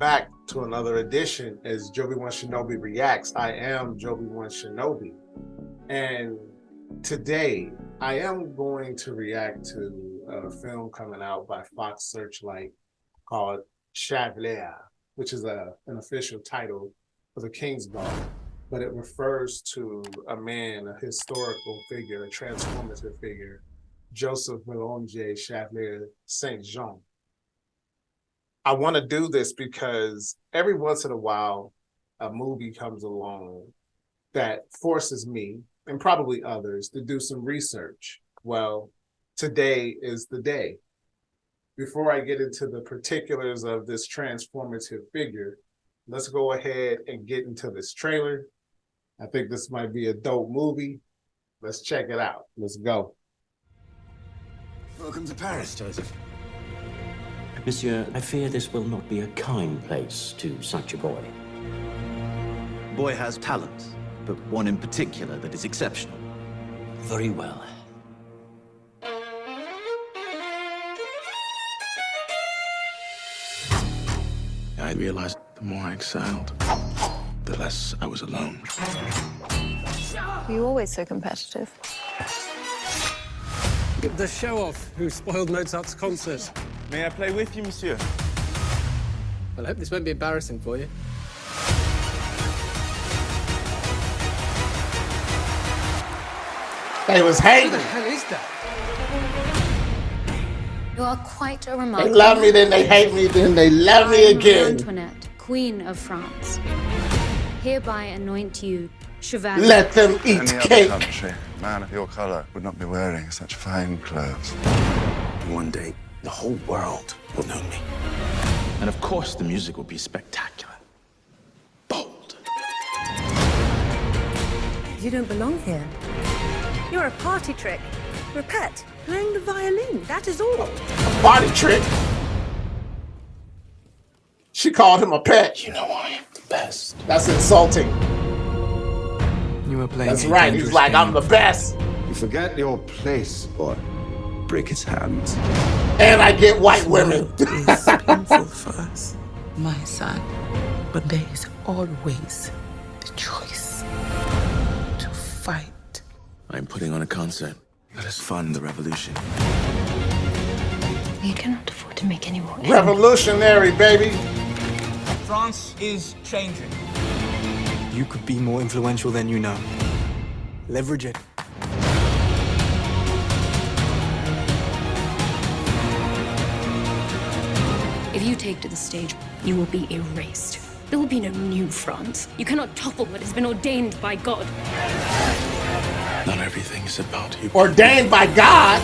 back to another edition as Joby One Shinobi Reacts. I am Joby One Shinobi. And today I am going to react to a film coming out by Fox Searchlight called Chevalier, which is an official title for the King's Guard. But it refers to a man, a historical figure, a transformative figure, Joseph Mélanger Chevalier Saint Jean. I want to do this because every once in a while, a movie comes along that forces me, and probably others, to do some research. Well, today is the day. Before I get into the particulars of this transformative figure, let's go ahead and get into this trailer. I think this might be a dope movie. Let's check it out. Let's go. Welcome to Paris, Joseph. Monsieur, I fear this will not be a kind place to such a boy. The boy has talent, but one in particular that is exceptional. Very well. I realized the more I excelled, the less I was alone. Were you always so competitive? The show-off who spoiled Mozart's concert. May I play with you, monsieur? Well, I hope this won't be embarrassing for you. They was Who hating. the hell is that? You are quite a They remarkable... love me, then they hate me, then they love me I am Marie again. Antoinette, Queen of France. Hereby anoint you Chevalier. Let them eat Any other cake. country, a man of your color would not be wearing such fine clothes. One day, the whole world will know me. And of course, the music will be spectacular. Bold. You don't belong here. You're a party trick. You're a pet, playing the violin, that is all. A party trick. She called him a pet. You know I am the best. That's insulting. You were playing. That's right. He's like, I'm the best. You forget your place, boy. Break his hands. And I get white women. It's painful for us, my son. But there is always the choice to fight. I'm putting on a concert. Let us fund the revolution. You cannot afford to make any more. Revolutionary, baby. France is changing. You could be more influential than you know. Leverage it. If you take to the stage, you will be erased. There will be no new France. You cannot topple what has been ordained by God. Not everything is about you. Ordained by God.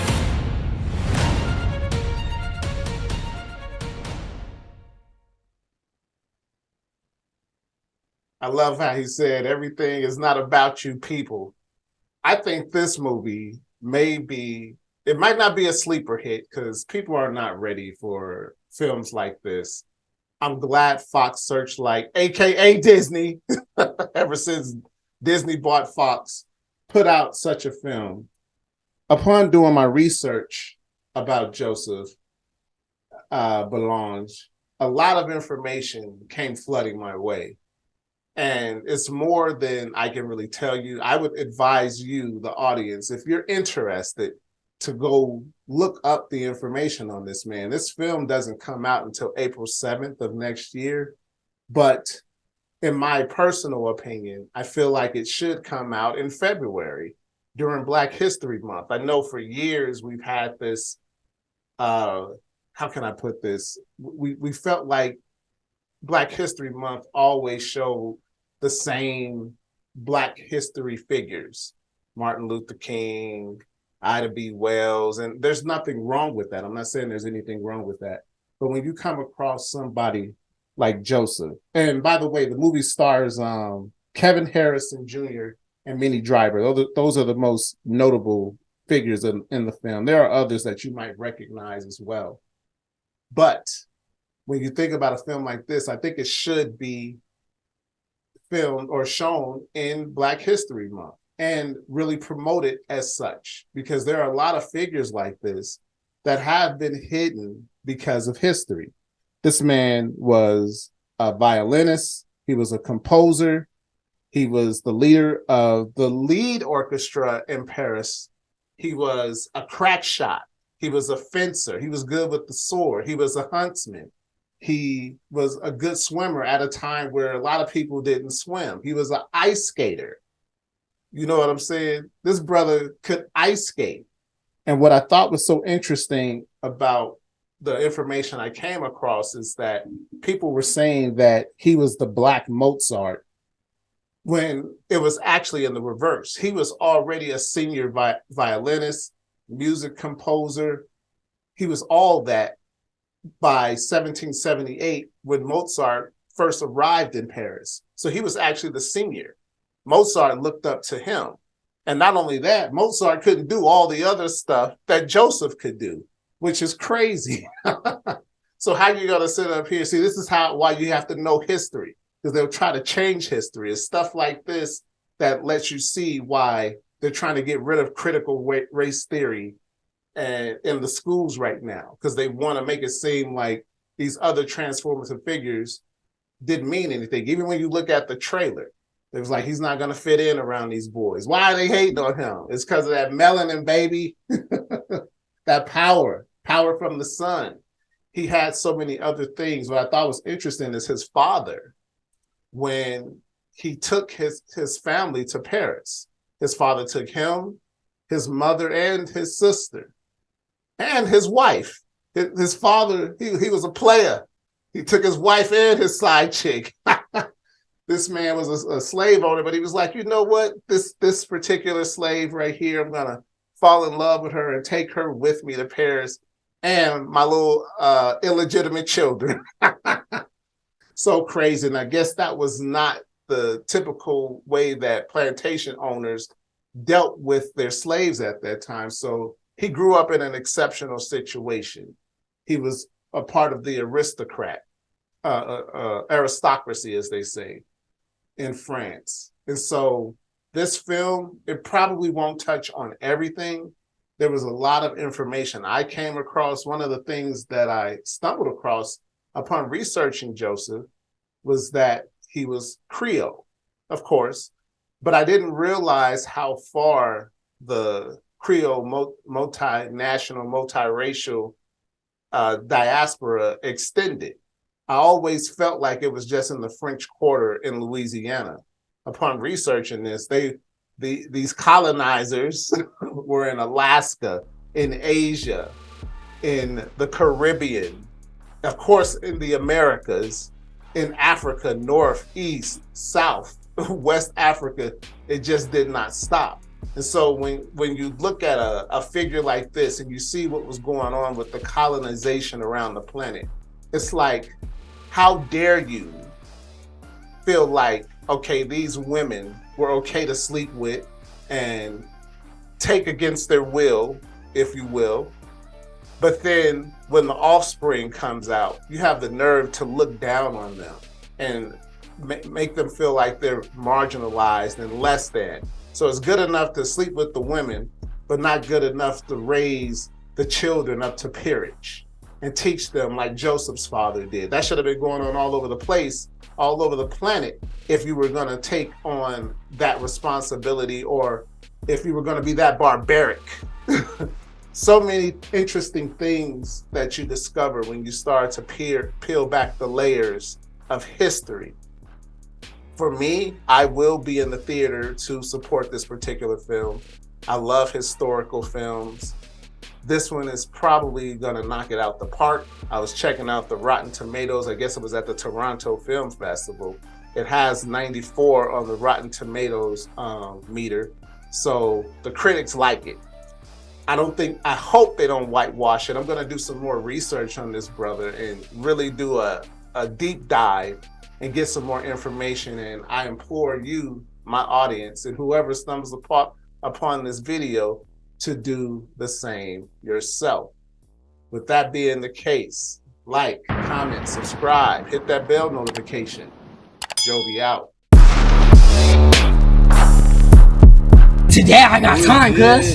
I love how he said everything is not about you people. I think this movie it might not be a sleeper hit because people are not ready for films like this. I'm glad Fox Searchlight, aka Disney, ever since Disney bought Fox, put out such a film. Upon doing my research about Joseph Mélanger, a lot of information came flooding my way. And it's more than I can really tell you. I would advise you, the audience, if you're interested, to go look up the information on this man. This film doesn't come out until April 7th of next year. But in my personal opinion, I feel like it should come out in February during Black History Month. I know for years we've had this, how can I put this? We felt like Black History Month always showed the same Black history figures, Martin Luther King, Ida B. Wells, and there's nothing wrong with that. I'm not saying there's anything wrong with that. But when you come across somebody like Joseph, and by the way, the movie stars Kevin Harrison Jr. and Minnie Driver. Those are the most notable figures in the film. There are others that you might recognize as well. But when you think about a film like this, I think it should be filmed or shown in Black History Month and really promoted as such, because there are a lot of figures like this that have been hidden because of history. This man was a violinist. He was a composer. He was the leader of the lead orchestra in Paris. He was a crack shot. He was a fencer. He was good with the sword. He was a huntsman. He was a good swimmer at a time where a lot of people didn't swim. He was an ice skater. You know what I'm saying? This brother could ice skate. And what I thought was so interesting about the information I came across is that people were saying that he was the Black Mozart when it was actually in the reverse. He was already a senior violinist, music composer. He was all that by 1778 when Mozart first arrived in Paris. So he was actually the senior. Mozart looked up to him. And not only that, Mozart couldn't do all the other stuff that Joseph could do, which is crazy. So how you going to sit up here? See, this is why you have to know history, because they'll try to change history. It's stuff like this that lets you see why they're trying to get rid of critical race theory and in the schools right now, because they want to make it seem like these other transformative figures didn't mean anything. Even when you look at the trailer, it was like, he's not going to fit in around these boys. Why are they hating on him? It's because of that melanin, baby. That power from the sun. He had so many other things. What I thought was interesting is his father, when he took his family to Paris, his father took him, his mother, and his sister, and his wife. His father, he was a player. He took his wife and his side chick. This man was a slave owner, but he was like, you know what? This particular slave right here, I'm going to fall in love with her and take her with me to Paris and my little illegitimate children. So crazy. And I guess that was not the typical way that plantation owners dealt with their slaves at that time. So he grew up in an exceptional situation. He was a part of the aristocracy, as they say, in France. And so this film, it probably won't touch on everything. There was a lot of information I came across. One of the things that I stumbled across upon researching Joseph was that he was Creole, of course, but I didn't realize how far the Creole multinational, multiracial diaspora extended. I always felt like it was just in the French Quarter in Louisiana. Upon researching this, these colonizers were in Alaska, in Asia, in the Caribbean, of course, in the Americas, in Africa, North, East, South, West Africa. It just did not stop. And so when you look at a figure like this and you see what was going on with the colonization around the planet, it's like, how dare you feel like, okay, these women were okay to sleep with and take against their will, if you will. But then when the offspring comes out, you have the nerve to look down on them and make them feel like they're marginalized and less than. So it's good enough to sleep with the women, but not good enough to raise the children up to peerage and teach them like Joseph's father did. That should have been going on all over the place, all over the planet, if you were going to take on that responsibility, or if you were going to be that barbaric. So many interesting things that you discover when you start to peel back the layers of history. For me, I will be in the theater to support this particular film. I love historical films. This one is probably gonna knock it out the park. I was checking out the Rotten Tomatoes. I guess it was at the Toronto Film Festival. It has 94 on the Rotten Tomatoes meter. So the critics like it. I hope they don't whitewash it. I'm gonna do some more research on this brother and really do a deep dive and get some more information. And I implore you, my audience, and whoever stumbles upon this video, to do the same yourself. With that being the case, like, comment, subscribe, hit that bell notification. Jovi out. Today I got time, cuz.